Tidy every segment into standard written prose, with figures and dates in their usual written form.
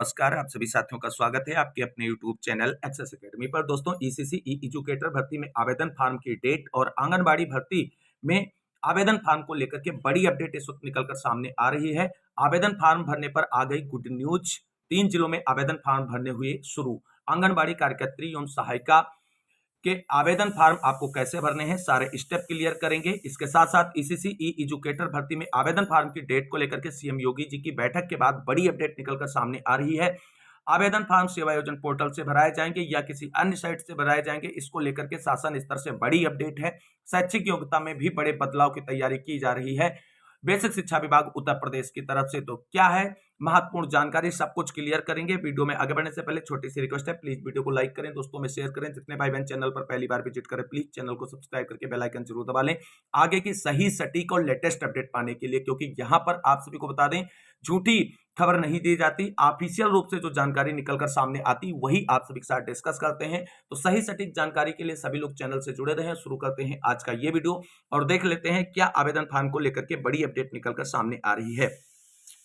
नमस्कार, आप सभी साथियों का स्वागत है आपके अपने YouTube चैनल एक्सेस एकेडमी पर। दोस्तों, ईसीसी ई एजुकेटर भर्ती में आवेदन फार्म की डेट और आंगनबाड़ी भर्ती में आवेदन फार्म को लेकर के बड़ी अपडेट इस वक्त निकलकर सामने आ रही है। आवेदन फार्म भरने पर आ गई गुड न्यूज। 3 जिलों में आवेदन फार्म भरने हुए शुरू। आंगनबाड़ी कार्यकर्त्री एवं सहायिका के आवेदन फार्म आपको कैसे भरने हैं, सारे स्टेप क्लियर करेंगे। इसके साथ साथ ईसीसी ई एजुकेटर भर्ती में आवेदन फार्म की डेट को लेकर के सीएम योगी जी की बैठक के बाद बड़ी अपडेट निकलकर सामने आ रही है। आवेदन फार्म सेवा योजन पोर्टल से भराए जाएंगे या किसी अन्य साइट से भराए जाएंगे, इसको लेकर के शासन स्तर से बड़ी अपडेट है। शैक्षिक योग्यता में भी बड़े बदलाव की तैयारी की जा रही है बेसिक शिक्षा विभाग उत्तर प्रदेश की तरफ से। तो क्या है महत्वपूर्ण जानकारी, सब कुछ क्लियर करेंगे। वीडियो में आगे बढ़ने से पहले छोटी सी रिक्वेस्ट है, प्लीज वीडियो को लाइक करें, दोस्तों में शेयर करें। जितने भाई बहन चैनल पर पहली बार विजिट करें, प्लीज चैनल को सब्सक्राइब करके बेल आइकन जरूर दबा लें आगे की सही सटीक और लेटेस्ट अपडेट पाने के लिए, क्योंकि यहां पर आप सभी को बता दें झूठी खबर नहीं दी जाती। ऑफिशियल रूप से जो जानकारी निकलकर सामने आती वही आप सभी के साथ डिस्कस करते हैं। तो सही सटीक जानकारी के लिए सभी लोग चैनल से जुड़े रहें। शुरू करते हैं आज का ये वीडियो और देख लेते हैं क्या आवेदन फार्म को लेकर के बड़ी अपडेट निकलकर सामने आ रही है।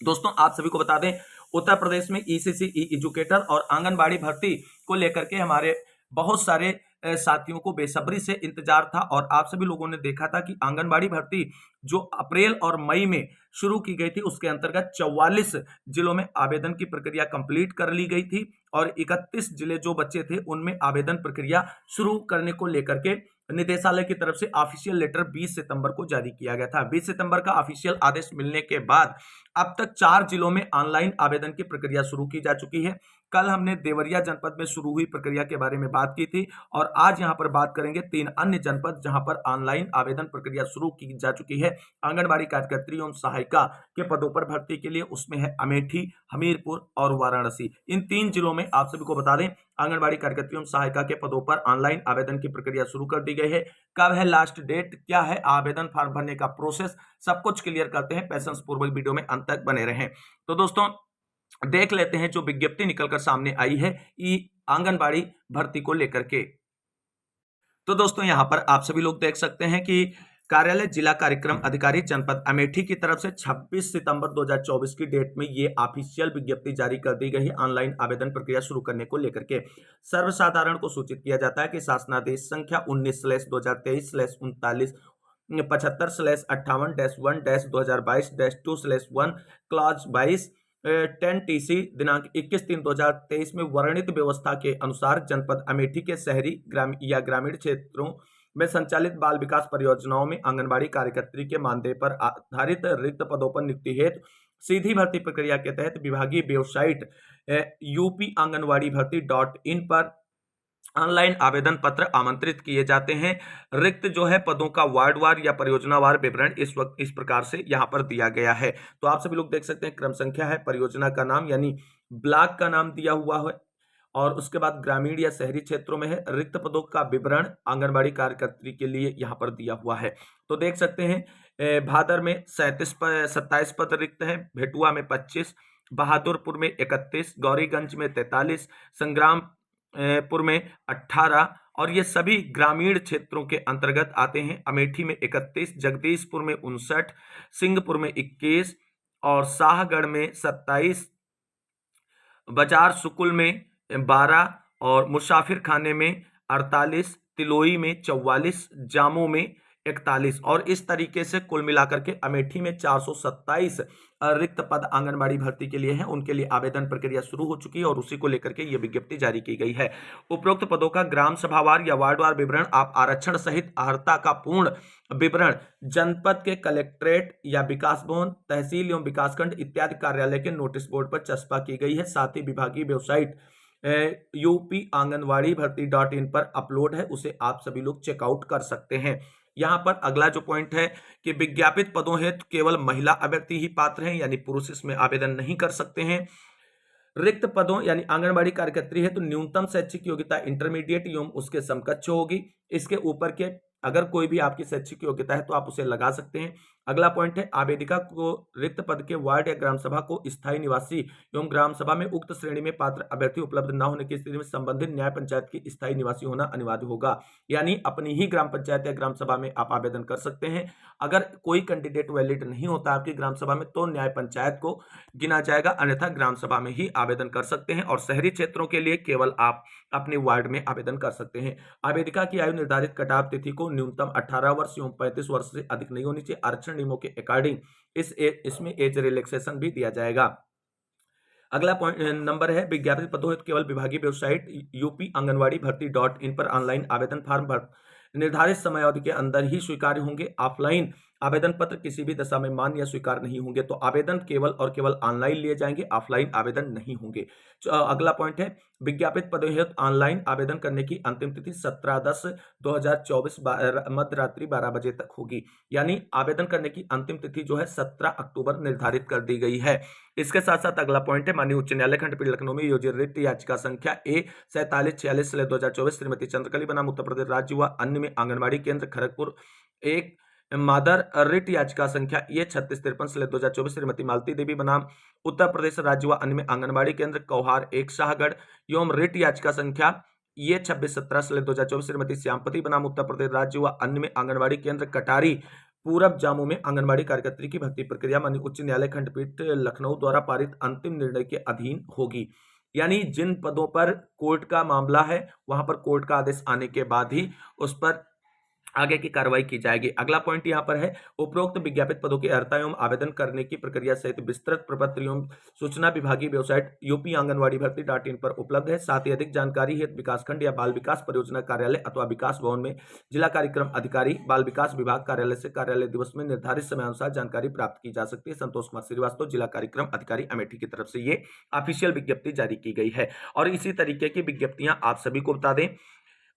दोस्तों, आप सभी को बता दें उत्तर प्रदेश में ईसीसी ई एजुकेटर और आंगनबाड़ी भर्ती को लेकर के हमारे बहुत सारे साथियों को बेसब्री से इंतजार था और आप सभी लोगों ने देखा था कि आंगनबाड़ी भर्ती जो अप्रैल और मई में शुरू की गई थी, उसके अंतर्गत 44 जिलों में आवेदन की प्रक्रिया कंप्लीट कर ली गई थी और 31 जिले जो बचे थे उनमें आवेदन प्रक्रिया शुरू करने को लेकर के निदेशालय की तरफ से ऑफिशियल लेटर 20 सितंबर को जारी किया गया था। 20 सितंबर का ऑफिशियल आदेश मिलने के बाद अब तक 4 जिलों में ऑनलाइन आवेदन की प्रक्रिया शुरू की जा चुकी है। कल हमने देवरिया जनपद में शुरू हुई प्रक्रिया के बारे में बात की थी और आज यहां पर बात करेंगे 3 अन्य जनपद जहां पर ऑनलाइन आवेदन प्रक्रिया शुरू की जा चुकी है आंगनबाड़ी कार्यकर्त्री एवं सहायिका के पदों पर भर्ती के लिए। उसमें है अमेठी, हमीरपुर और वाराणसी। इन 3 जिलों में आप सभी को बता दें आंगनबाड़ी कार्यकर्त्री एवं सहायिका के पदों पर ऑनलाइन आवेदन की प्रक्रिया शुरू कर दी गई है। कब है लास्ट डेट, क्या है आवेदन फॉर्म भरने का प्रोसेस, सब कुछ क्लियर करते हैं। पेशेंस पूर्वक वीडियो में अंत तक बने रहें। तो दोस्तों, देख लेते हैं जो विज्ञप्ति निकलकर सामने आई है आंगनबाड़ी भर्ती को लेकर के। तो दोस्तों, यहां पर आप सभी लोग देख सकते हैं कि कार्यालय जिला कार्यक्रम अधिकारी जनपद अमेठी की तरफ से 26 सितंबर 2024 की डेट में ये ऑफिशियल विज्ञप्ति जारी कर दी गई है ऑनलाइन आवेदन प्रक्रिया शुरू करने को लेकर के। सर्वसाधारण को सूचित किया जाता है कि शासनादेश संख्या 19/2023/39 75/58-1-1-2022-2/1 क्लॉज 22 10 टीसी दिनांक 21/3/2023 में वर्णित व्यवस्था के अनुसार जनपद अमेठी के शहरी या ग्रामीण क्षेत्रों में संचालित बाल विकास परियोजनाओं में आंगनबाड़ी कार्यकर्त्री के मानदेय पर आधारित रिक्त पदों पर नियुक्ति हेतु सीधी भर्ती प्रक्रिया के तहत विभागीय वेबसाइट यूपी आंगनबाड़ी भर्ती .in पर ऑनलाइन आवेदन पत्र आमंत्रित किए जाते हैं। रिक्त जो है पदों का वार्डवार या परियोजनावार विवरण इस वक्त इस प्रकार से यहां पर दिया गया है। तो आप सभी लोग देख सकते हैं क्रम संख्या है, परियोजना का नाम यानी ब्लॉक का नाम दिया हुआ है और उसके बाद ग्रामीण या शहरी क्षेत्रों में है। रिक्त पदों का विवरण आंगनबाड़ी कार्यकर्त्री के लिए यहाँ पर दिया हुआ है। तो देख सकते हैं भादर में 27 पद रिक्त हैं, भेटुआ में 25, बहादुरपुर में 31, गौरीगंज में 43, संग्रामपुर में 18 और ये सभी ग्रामीण क्षेत्रों के अंतर्गत आते हैं। अमेठी में 31, जगदीशपुर में 59, सिंहपुर में 21 और शाहगढ़ में 27, बाजार सुकुल में 12 और मुसाफिर खाने में 48, तिलोई में 44, जामो में 41 और इस तरीके से कुल मिलाकर के अमेठी में 427 रिक्त पद आंगनबाड़ी भर्ती के लिए हैं। उनके लिए आवेदन प्रक्रिया शुरू हो चुकी है और उसी को लेकर के यह विज्ञप्ति जारी की गई है। उपरोक्त पदों का ग्राम सभावार या वार्डवार विवरण आप आरक्षण सहित अर्हता का पूर्ण विवरण जनपद के कलेक्ट्रेट या विकास भवन, तहसील एवं विकासखंड इत्यादि कार्यालय के नोटिस बोर्ड पर चस्पा की गई है। साथ ही विभागीय वेबसाइट यूपी आंगनबाड़ी भर्ती .in पर अपलोड है, उसे आप सभी लोग चेकआउट कर सकते हैं। यहां पर अगला जो पॉइंट है कि विज्ञापित पदों हेतु केवल महिला अभ्यर्थी ही पात्र हैं, यानी पुरुष इसमें आवेदन नहीं कर सकते हैं। रिक्त पदों यानी आंगनबाड़ी कार्यकर्त्री है तो न्यूनतम शैक्षिक योग्यता इंटरमीडिएट एवं उसके समकक्ष होगी। इसके ऊपर के अगर कोई भी आपकी शैक्षिक योग्यता है तो आप उसे लगा सकते हैं। अगला पॉइंट है, आवेदिका को रिक्त पद के वार्ड या ग्राम सभा को स्थायी निवासी एवं ग्राम सभा में उक्त श्रेणी में पात्र अभ्यर्थी उपलब्ध न होने की स्थिति में संबंधित न्याय पंचायत की स्थायी निवासी होना अनिवार्य होगा। यानी अपनी ही ग्राम पंचायत या ग्राम सभा में आप आवेदन कर सकते हैं। अगर कोई कैंडिडेट वैलिड नहीं होता आपकी ग्राम सभा में तो न्याय पंचायत को गिना जाएगा, अन्यथा ग्राम सभा में ही आवेदन कर सकते हैं। और शहरी क्षेत्रों के लिए केवल आप अपने वार्ड में आवेदन कर सकते हैं। आवेदिका की आयु निर्धारित कटाव तिथि को न्यूनतम 18 वर्ष एवं 35 वर्ष से अधिक नहीं होनी चाहिए। आरक्षण नियमों के अकॉर्डिंग इसमें एज रिलैक्सेशन भी दिया जाएगा। अगला पॉइंट नंबर है, विज्ञापित पदों हेतु केवल विभागीय वेबसाइट यूपी आंगनबाड़ी भर्ती .in पर ऑनलाइन आवेदन फॉर्म निर्धारित समयावधि के अंदर ही स्वीकार्य होंगे। ऑफलाइन आवेदन पत्र किसी भी दशा में मान्य या स्वीकार नहीं होंगे। तो आवेदन केवल और केवल ऑनलाइन लिए जाएंगे, ऑफलाइन आवेदन नहीं होंगे। अगला पॉइंट है, विज्ञापित पदों हेतु ऑनलाइन आवेदन करने की अंतिम तिथि 17/10/2024 मध्य रात्रि 12 बजे तक होगी। यानी आवेदन करने की अंतिम तिथि जो है 17 अक्टूबर निर्धारित कर दी गई है। इसके साथ साथ अगला पॉइंट है, माननीय उच्च न्यायालय खंडपीठ लखनऊ में योजित रिट याचिका संख्या A4746/2024 श्रीमती चंद्रकली बनाम उत्तर प्रदेश राज्य व अन्य में आंगनबाड़ी केंद्र खड़गपुर एक मादर रिट याचिका संख्या A3653/2024 श्रीमती मालती देवी बनाम उत्तर प्रदेश राज्य व अन्य में आंगनबाड़ी केंद्र कौहार एक शाहगढ़ एवं रिट याचिका संख्या A2617/2024 श्रीमती श्यामपति बनाम उत्तर प्रदेश राज्य व अन्य में आंगनबाड़ी केंद्र कटारी पूरब जामू में आंगनबाड़ी कार्यकर्त्री की भर्ती प्रक्रिया माननीय उच्च न्यायालय खंडपीठ लखनऊ द्वारा पारित अंतिम निर्णय के अधीन होगी। यानी जिन पदों पर कोर्ट का मामला है वहां पर कोर्ट का आदेश आने के बाद ही उस पर आगे की कार्रवाई की जाएगी। अगला पॉइंट यहां पर है, उपरोक्त विज्ञापित पदों की अर्हता एवं आवेदन करने की प्रक्रिया सहित विस्तृत प्रपत्र एवं सूचना विभागीय वेबसाइट यूपी आंगनबाड़ी भर्ती .in पर उपलब्ध है। साथ ही अधिक जानकारी हेतु विकासखंड या बाल विकास परियोजना कार्यालय अथवा विकास भवन में जिला कार्यक्रम अधिकारी बाल विकास विभाग कार्यालय से कार्यालय दिवस में निर्धारित समयानुसार जानकारी प्राप्त की जा सकती है। संतोष कुमार श्रीवास्तव, जिला कार्यक्रम अधिकारी, अमेठी की तरफ से ये ऑफिशियल विज्ञप्ति जारी की गई है। और इसी तरीके की विज्ञप्तियां आप सभी को बता दें,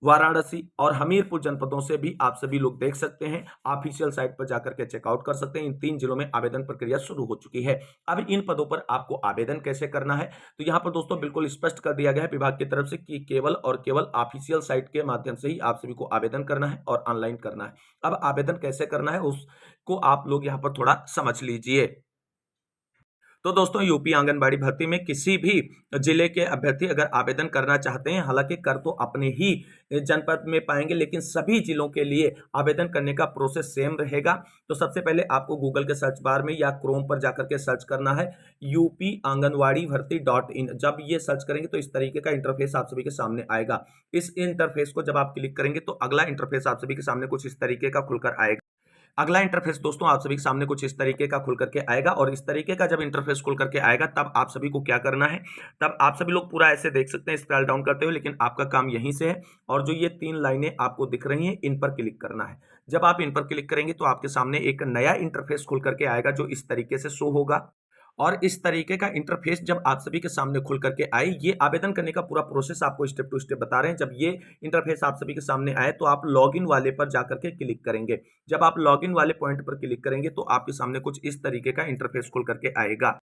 वाराणसी और हमीरपुर जनपदों से भी आप सभी लोग देख सकते हैं। ऑफिशियल साइट पर जाकर के चेकआउट कर सकते हैं। इन 3 जिलों में आवेदन प्रक्रिया शुरू हो चुकी है। अब इन पदों पर आपको आवेदन कैसे करना है, तो यहाँ पर दोस्तों बिल्कुल स्पष्ट कर दिया गया है विभाग की तरफ से कि केवल और केवल ऑफिशियल साइट के माध्यम से ही आप सभी को आवेदन करना है और ऑनलाइन करना है। अब आवेदन कैसे करना है उसको आप लोग यहाँ पर थोड़ा समझ लीजिए। तो दोस्तों यूपी आंगनबाड़ी भर्ती में किसी भी जिले के अभ्यर्थी अगर आवेदन करना चाहते हैं, हालांकि कर तो अपने ही जनपद में पाएंगे, लेकिन सभी जिलों के लिए आवेदन करने का प्रोसेस सेम रहेगा। तो सबसे पहले आपको गूगल के सर्च बार में या क्रोम पर जाकर के सर्च करना है यूपी आंगनबाड़ी भर्ती .in। जब ये सर्च करेंगे तो इस तरीके का इंटरफेस आप सभी के सामने आएगा। इस इंटरफेस को जब आप क्लिक करेंगे तो अगला इंटरफेस आप सभी के सामने कुछ इस तरीके का खुलकर आएगा। अगला इंटरफेस दोस्तों आप सभी के सामने कुछ इस तरीके का खुल करके आएगा। और इस तरीके का जब इंटरफेस खुल करके आएगा तब आप सभी को क्या करना है, तब आप सभी लोग पूरा ऐसे देख सकते हैं स्क्रॉल डाउन करते हुए, लेकिन आपका काम यहीं से है। और जो ये 3 लाइनें आपको दिख रही हैं इन पर क्लिक करना है। जब आप इन पर क्लिक करेंगे तो आपके सामने एक नया इंटरफेस खुल करके आएगा जो इस तरीके से शो होगा। और इस तरीके का इंटरफेस जब आप सभी के सामने खुल करके आए, ये आवेदन करने का पूरा प्रोसेस आपको स्टेप टू स्टेप बता रहे हैं। जब ये इंटरफेस आप सभी के सामने आए तो आप लॉगिन वाले पर जाकर के क्लिक करेंगे। जब आप लॉगिन वाले पॉइंट पर क्लिक करेंगे तो आपके सामने कुछ इस तरीके का इंटरफेस खुल करके आएगा।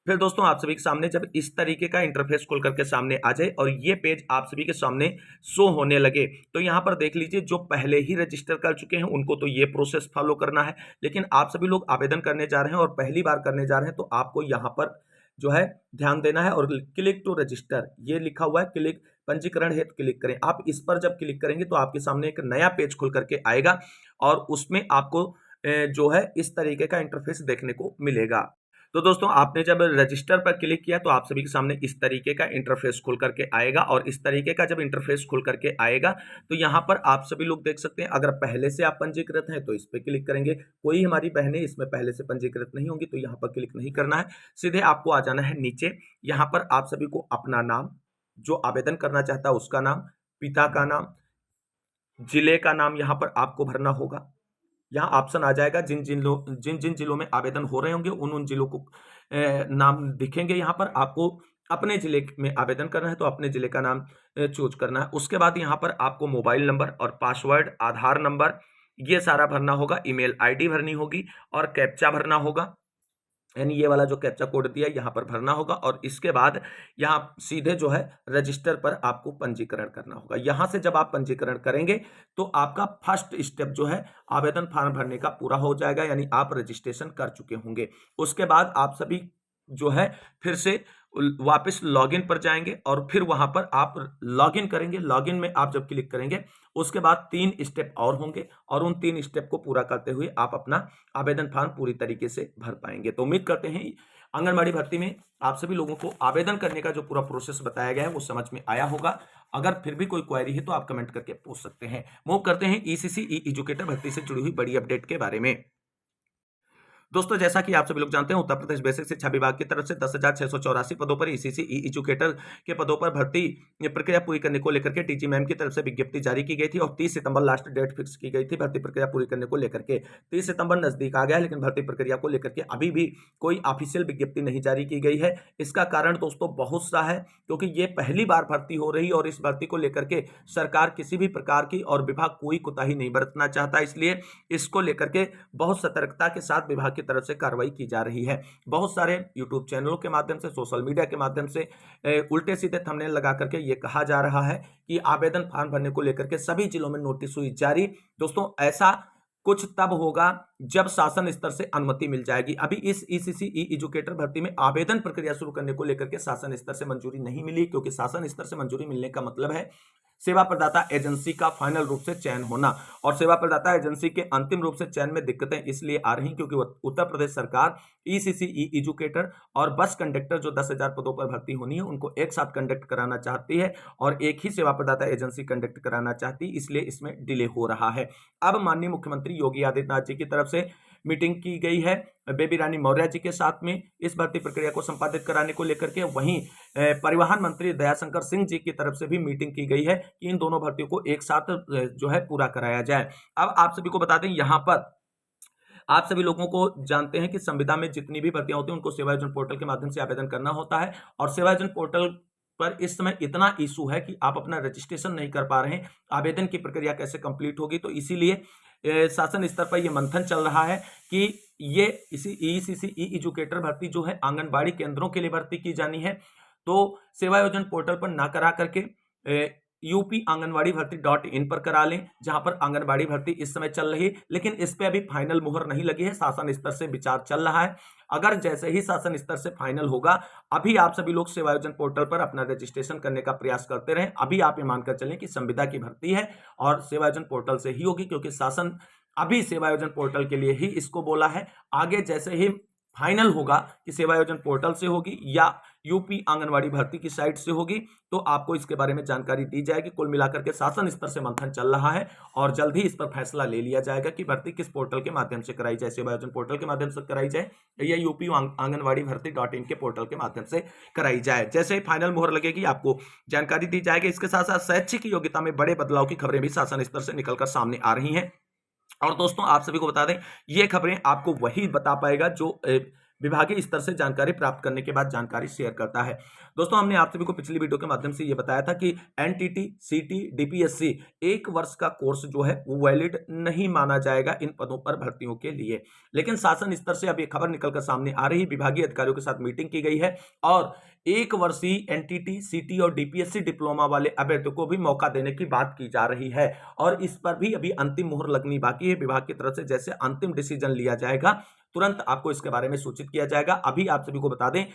फिर दोस्तों आप सभी के सामने जब इस तरीके का इंटरफेस खुल करके सामने आ जाए और ये पेज आप सभी के सामने शो होने लगे तो यहाँ पर देख लीजिए, जो पहले ही रजिस्टर कर चुके हैं उनको तो ये प्रोसेस फॉलो करना है, लेकिन आप सभी लोग आवेदन करने जा रहे हैं और पहली बार करने जा रहे हैं तो आपको यहाँ पर जो है ध्यान देना है। और क्लिक टू रजिस्टर ये लिखा हुआ है, क्लिक पंजीकरण हेतु क्लिक करें। आप इस पर जब क्लिक करेंगे तो आपके सामने एक नया पेज खुल करके आएगा और उसमें आपको जो है इस तरीके का इंटरफेस देखने को मिलेगा। तो दोस्तों आपने जब रजिस्टर पर क्लिक किया तो आप सभी के सामने इस तरीके का इंटरफेस खुल करके आएगा। और इस तरीके का जब इंटरफेस खुल करके आएगा तो यहाँ पर आप सभी लोग देख सकते हैं, अगर पहले से आप पंजीकृत हैं तो इस पर क्लिक करेंगे। कोई हमारी बहनें इसमें पहले से पंजीकृत नहीं होंगी तो यहाँ पर क्लिक नहीं करना है, सीधे आपको आ जाना है नीचे। यहाँ पर आप सभी को अपना नाम, जो आवेदन करना चाहता है उसका नाम, पिता का नाम, जिले का नाम यहाँ पर आपको भरना होगा। यहाँ ऑप्शन आ जाएगा जिन जिन जिलों में आवेदन हो रहे होंगे उन जिलों को नाम दिखेंगे। यहाँ पर आपको अपने जिले में आवेदन करना है तो अपने जिले का नाम चूज करना है। उसके बाद यहाँ पर आपको मोबाइल नंबर और पासवर्ड, आधार नंबर, ये सारा भरना होगा। ईमेल आईडी भरनी होगी और कैप्चा भरना होगा। यानी ये वाला जो कैप्चा कोड दिया यहाँ पर भरना होगा और इसके बाद यहाँ सीधे जो है रजिस्टर पर आपको पंजीकरण करना होगा। यहाँ से जब आप पंजीकरण करेंगे तो आपका फर्स्ट स्टेप जो है आवेदन फॉर्म भरने का पूरा हो जाएगा, यानी आप रजिस्ट्रेशन कर चुके होंगे। उसके बाद आप सभी जो है फिर से वापस लॉगिन पर जाएंगे और फिर वहां पर आप लॉगिन करेंगे। लॉगिन में आप जब क्लिक करेंगे उसके बाद 3 स्टेप और होंगे और उन 3 स्टेप को पूरा करते हुए आप अपना आवेदन फॉर्म पूरी तरीके से भर पाएंगे। तो उम्मीद करते हैं आंगनबाड़ी भर्ती में आप सभी लोगों को आवेदन करने का जो पूरा प्रोसेस बताया गया है वो समझ में आया होगा। अगर फिर भी कोई क्वेरी है तो आप कमेंट करके पूछ सकते हैं। मूव करते हैं ईसीसी ई एजुकेटर भर्ती से जुड़ी हुई बड़ी अपडेट के बारे में। दोस्तों, जैसा कि आप सभी लोग जानते हैं, उत्तर प्रदेश बेसिक शिक्षा विभाग की तरफ से 10,684 पदों पर ईसीसी ई एजुकेटर के पदों पर भर्ती प्रक्रिया पूरी करने को लेकर के टीजी मैम की तरफ से विज्ञप्ति जारी की गई थी और 30 सितंबर लास्ट डेट फिक्स की गई थी भर्ती प्रक्रिया पूरी करने को लेकर के। 30 सितंबर नजदीक आ गया है, लेकिन भर्ती प्रक्रिया को लेकर के अभी भी कोई ऑफिशियल विज्ञप्ति नहीं जारी की गई है। इसका कारण दोस्तों बहुत सा है, क्योंकि ये पहली बार भर्ती हो रही और इस भर्ती को लेकर के सरकार किसी भी प्रकार की और विभाग कोई कोताही नहीं बरतना चाहता, इसलिए इसको लेकर के बहुत सतर्कता के साथ विभाग की तरफ से कार्रवाई की जा रही है। बहुत सारे यूट्यूब चैनलों के माध्यम से, सोशल मीडिया के माध्यम से उल्टे सीधे थंबनेल लगा करके ये कहा जा रहा है कि आवेदन फॉर्म भरने को लेकर के सभी जिलों में नोटिस हुई जारी। दोस्तों, ऐसा कुछ तब होगा जब शासन स्तर से अनुमति मिल जाएगी। अभी इस ईसीसी ई एजुकेटर भर्ती में आवेदन प्रक्रिया शुरू करने को लेकर के शासन स्तर से मंजूरी नहीं मिली, क्योंकि शासन स्तर से मंजूरी मिलने का मतलब है सेवा प्रदाता एजेंसी का फाइनल रूप से चयन होना, और सेवा प्रदाता एजेंसी के अंतिम रूप से चयन में दिक्कतें इसलिए आ रही क्योंकि उत्तर प्रदेश सरकार ईसीसी ई एजुकेटर और बस कंडक्टर जो 10,000 पदों पर भर्ती होनी है उनको एक साथ कंडक्ट कराना चाहती है और एक ही सेवा प्रदाता एजेंसी कंडक्ट कराना चाहती है, इसलिए इसमें डिले हो रहा है। अब माननीय मुख्यमंत्री योगी आदित्यनाथ जी की तरफ से मीटिंग की गई है बेबी रानी मौर्य जी के साथ में इस भर्ती प्रक्रिया को संपादित कराने को लेकर के। वहीं परिवहन मंत्री दयाशंकर सिंह जी की तरफ से भी मीटिंग की गई है कि इन दोनों भर्तियों को एक साथ जो है पूरा कराया जाए। अब आप सभी को बता दें, यहाँ पर आप सभी लोगों को जानते हैं कि संविदा में जितनी भी भर्तियां होती हैं उनको सेवा योजना पोर्टल के माध्यम से आवेदन करना होता है, और सेवा योजना पोर्टल पर इस समय इतना इशू है कि आप अपना रजिस्ट्रेशन नहीं कर पा रहे हैं। आवेदन की प्रक्रिया कैसे कंप्लीट होगी, तो इसीलिए शासन स्तर पर यह मंथन चल रहा है कि ये इसी ईसीसी ई एजुकेटर भर्ती जो है आंगनबाड़ी केंद्रों के लिए भर्ती की जानी है, तो सेवा योजना पोर्टल पर ना करा करके यूपी आंगनबाड़ी भर्ती .in पर करा लें, जहां पर आंगनबाड़ी भर्ती इस समय चल रही है, लेकिन इस पे अभी फाइनल मुहर नहीं लगी है। शासन स्तर से विचार चल रहा है। अगर जैसे ही शासन स्तर से फाइनल होगा, अभी आप सभी लोग सेवा योजना पोर्टल पर अपना रजिस्ट्रेशन करने का प्रयास करते रहें। अभी आप ये मानकर चलें कि संविदा की भर्ती है और सेवा योजना पोर्टल से ही होगी, क्योंकि शासन अभी सेवा योजना पोर्टल के लिए ही इसको बोला है। आगे जैसे ही फाइनल होगा कि सेवा योजना पोर्टल से होगी या यूपी आंगनवाड़ी भर्ती की साइट से होगी, तो आपको इसके बारे में जानकारी दी जाएगी। कुल मिलाकर के शासन स्तर से मंथन चल रहा है और जल्द ही इस पर फैसला ले लिया जाएगा कि भर्ती किस पोर्टल के माध्यम से कराई जाए, सेवा योजना पोर्टल के माध्यम से कराई जाए या यूपी आंगनवाड़ी भर्ती .in के पोर्टल के माध्यम से कराई जाए। जैसे ही फाइनल मुहर लगेगी आपको जानकारी दी जाएगी। इसके साथ साथ शैक्षिक योग्यता में बड़े बदलाव की खबरें भी शासन स्तर से निकलकर सामने आ रही हैं। और दोस्तों, आप सभी को बता दें, ये खबरें आपको वही बता पाएगा जो विभागीय स्तर से जानकारी प्राप्त करने के बाद जानकारी शेयर करता है। दोस्तों, हमने आप सभी को पिछली वीडियो के माध्यम से ये बताया था कि एनटीटी, सीटी, डीपीएससी 1 वर्ष का कोर्स जो है वो वैलिड नहीं माना जाएगा इन पदों पर भर्तियों के लिए। लेकिन शासन स्तर से अब ये खबर निकलकर सामने आ रही, विभागीय अधिकारियों के साथ मीटिंग की गई है और 1 वर्षीय एनटीटी, सीटी और डीपीएससी डिप्लोमा वाले अभ्यर्थियों को भी मौका देने की बात की जा रही है और इस पर भी अभी अंतिम मुहर लगनी बाकी है। विभाग की तरफ से जैसे अंतिम डिसीजन लिया जाएगा तुरंत आपको इसके बारे में सूचित किया जाएगा। अभी आप सभी को बता दें,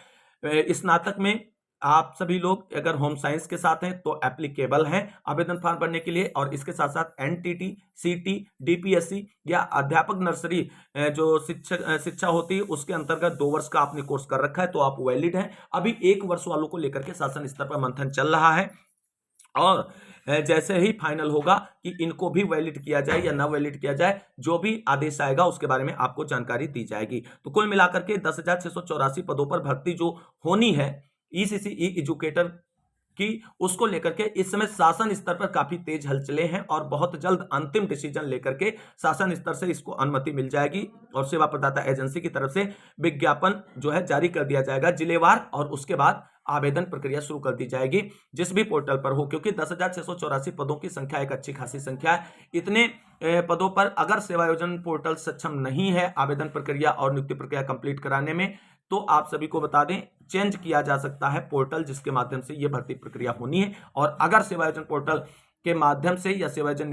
स्नातक में आप सभी लोग अगर होम साइंस के साथ हैं तो एप्लीकेबल हैं आवेदन फॉर्म भरने के लिए, और इसके साथ साथ एनटीटी, सीटी, डीपीएससी या अध्यापक नर्सरी जो शिक्षा होती है उसके अंतर्गत 2 वर्ष का आपने कोर्स कर रखा है तो आप वैलिड हैं। अभी 1 वर्ष वालों को लेकर के शासन स्तर पर मंथन चल रहा है और जैसे ही फाइनल होगा कि इनको भी वैलिड किया जाए या ना वैलिड किया जाए, जो भी आदेश आएगा उसके बारे में आपको जानकारी दी जाएगी। तो कुल मिलाकर के 10,684 पदों पर भर्ती जो होनी है ईसीसी ई एजुकेटर की, उसको लेकर के इस समय शासन स्तर पर काफी तेज हलचलें हैं और बहुत जल्द अंतिम डिसीजन लेकर के शासन स्तर से इसको अनुमति मिल जाएगी और सेवा प्रदाता एजेंसी की तरफ से विज्ञापन जो है जारी कर दिया जाएगा जिलेवार, और उसके बाद आवेदन प्रक्रिया शुरू कर दी जाएगी जिस भी पोर्टल पर हो, क्योंकि 10,684 पदों की संख्या एक अच्छी खासी संख्या है। इतने पदों पर अगर सेवा योजना पोर्टल सक्षम नहीं है आवेदन प्रक्रिया और नियुक्ति प्रक्रिया कंप्लीट कराने में, तो आप सभी को बता दें चेंज किया जा सकता है पोर्टल जिसके माध्यम से ये भर्ती प्रक्रिया होनी है। और अगर सेवायोजन पोर्टल के माध्यम से या सेवायोजन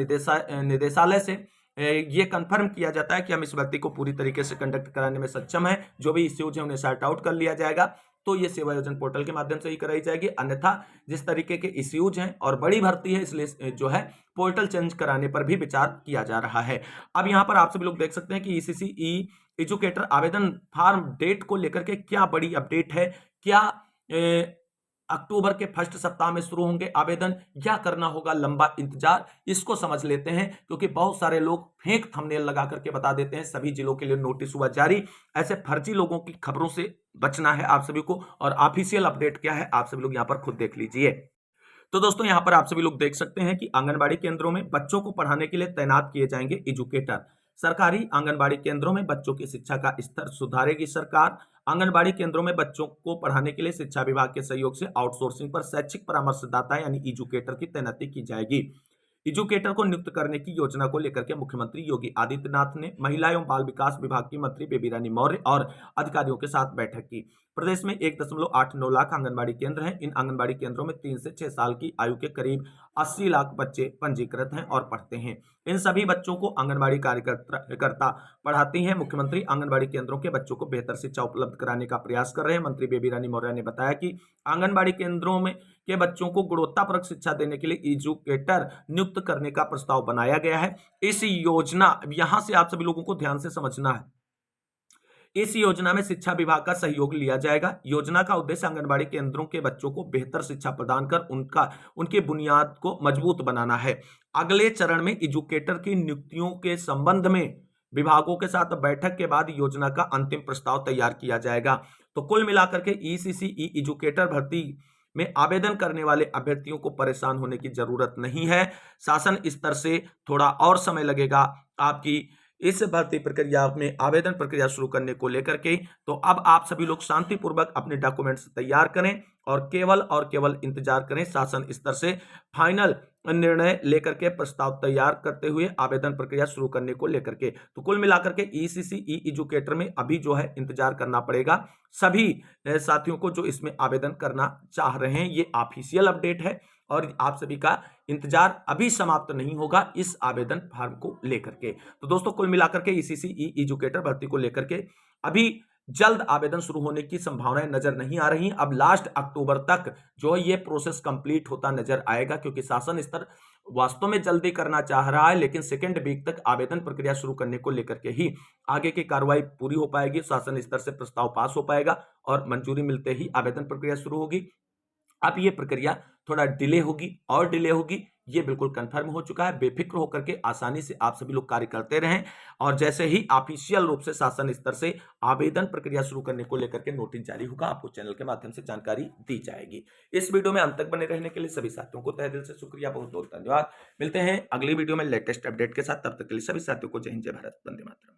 निदेशालय से ये कंफर्म किया जाता है कि हम इस भर्ती को पूरी तरीके से कंडक्ट कराने में सक्षम है, जो भी इश्यूज है उन्हें सॉर्ट आउट कर लिया जाएगा, तो ये सेवायोजन पोर्टल के माध्यम से ही कराई जाएगी। अन्यथा जिस तरीके के इश्यूज हैं और बड़ी भर्ती है, इसलिए जो है पोर्टल चेंज कराने पर भी विचार किया जा रहा है। अब यहाँ पर आप सभी लोग देख सकते हैं कि ईसीसी ई एजुकेटर आवेदन फॉर्म डेट को लेकर के क्या बड़ी अपडेट है। क्या अक्टूबर के फर्स्ट सप्ताह में शुरू होंगे आवेदन, या करना होगा लंबा इंतजार, इसको समझ लेते हैं। क्योंकि बहुत सारे लोग फेक थंबनेल लगा करके बता देते हैं सभी जिलों के लिए नोटिस हुआ जारी। ऐसे फर्जी लोगों की खबरों से बचना है आप सभी को। और ऑफिशियल अपडेट क्या है आप सभी लोग यहां पर खुद देख लीजिए। तो दोस्तों यहां पर आप सभी लोग देख सकते हैं कि आंगनबाड़ी केंद्रों में बच्चों को पढ़ाने के लिए तैनात किए जाएंगे एजुकेटर। सरकारी आंगनबाड़ी केंद्रों में बच्चों की शिक्षा का स्तर सुधारेगी सरकार। आंगनबाड़ी केंद्रों में बच्चों को पढ़ाने के लिए शिक्षा विभाग के सहयोग से आउटसोर्सिंग पर शैक्षिक परामर्शदाता यानी एजुकेटर की तैनाती की जाएगी। एजुकेटर को नियुक्त करने की योजना को लेकर के मुख्यमंत्री योगी आदित्यनाथ ने महिला एवं बाल विकास विभाग की मंत्री बेबी रानी मौर्य और अधिकारियों के साथ बैठक की। प्रदेश में 1.89 लाख आंगनबाड़ी केंद्र हैं। इन आंगनबाड़ी केंद्रों में 3 से 6 साल की आयु के करीब 80 लाख बच्चे पंजीकृत हैं और पढ़ते हैं। इन सभी बच्चों को आंगनबाड़ी कार्यकर्ता पढ़ाती हैं। मुख्यमंत्री आंगनबाड़ी केंद्रों के बच्चों को बेहतर शिक्षा उपलब्ध कराने का प्रयास कर रहे हैं। मंत्री बेबी रानी मौर्य ने बताया कि आंगनबाड़ी केंद्रों में के बच्चों को गुणवत्तापरक शिक्षा देने के लिए एजुकेटर नियुक्त करने का प्रस्ताव बनाया गया है। इस योजना, यहां से आप सभी लोगों को ध्यान से समझना है, इस योजना में शिक्षा विभाग का सहयोग लिया जाएगा। योजना का उद्देश्य आंगनबाड़ी केंद्रों के बच्चों को बेहतर शिक्षा प्रदान कर उनकी बुनियाद को मजबूत बनाना है। अगले चरण में एजुकेटर की नियुक्तियों के संबंध में विभागों के साथ बैठक के बाद योजना का अंतिम प्रस्ताव तैयार किया जाएगा। तो कुल मिलाकर के ईसीसी एजुकेटर भर्ती में आवेदन करने वाले अभ्यर्थियों को परेशान होने की जरूरत नहीं है। शासन स्तर से थोड़ा और समय लगेगा आपकी इस भर्ती प्रक्रिया में आवेदन प्रक्रिया शुरू करने को लेकर के। तो अब आप सभी लोग शांतिपूर्वक अपने डॉक्यूमेंट्स तैयार करें और केवल इंतजार करें शासन स्तर से फाइनल निर्णय लेकर के प्रस्ताव तैयार करते हुए आवेदन प्रक्रिया शुरू करने को लेकर के। तो कुल मिलाकर के ईसीसी एजुकेटर में अभी जो है इंतजार करना पड़ेगा सभी साथियों को जो इसमें आवेदन करना चाह रहे हैं। ये ऑफिशियल अपडेट है और आप सभी का इंतजार अभी समाप्त नहीं होगा इस आवेदन फॉर्म को लेकर के। तो दोस्तों कुल मिलाकर के ईसीसी एजुकेटर भर्ती को लेकर के अभी जल्द आवेदन शुरू होने की संभावनाएं नजर नहीं आ रही। अब लास्ट अक्टूबर तक जो है ये प्रोसेस कंप्लीट होता नजर आएगा, क्योंकि शासन स्तर वास्तव में जल्दी करना चाह रहा है, लेकिन सेकेंड वीक तक आवेदन प्रक्रिया शुरू करने को लेकर के ही आगे की कार्रवाई पूरी हो पाएगी। शासन स्तर से प्रस्ताव पास हो पाएगा और मंजूरी मिलते ही आवेदन प्रक्रिया शुरू होगी। अब ये प्रक्रिया थोड़ा डिले होगी और डिले होगी, ये बिल्कुल कंफर्म हो चुका है। बेफिक्र होकर के आसानी से आप सभी लोग कार्य करते रहें और जैसे ही ऑफिशियल रूप से शासन स्तर से आवेदन प्रक्रिया शुरू करने को लेकर के नोटिस जारी होगा, आपको चैनल के माध्यम से जानकारी दी जाएगी। इस वीडियो में अंत तक बने रहने के लिए सभी साथियों को तहे दिल से शुक्रिया, बहुत बहुत धन्यवाद। मिलते हैं अगली वीडियो में लेटेस्ट अपडेट के साथ, तब तक के लिए सभी साथियों को जय हिंद, जय भारत, वंदे मातरम।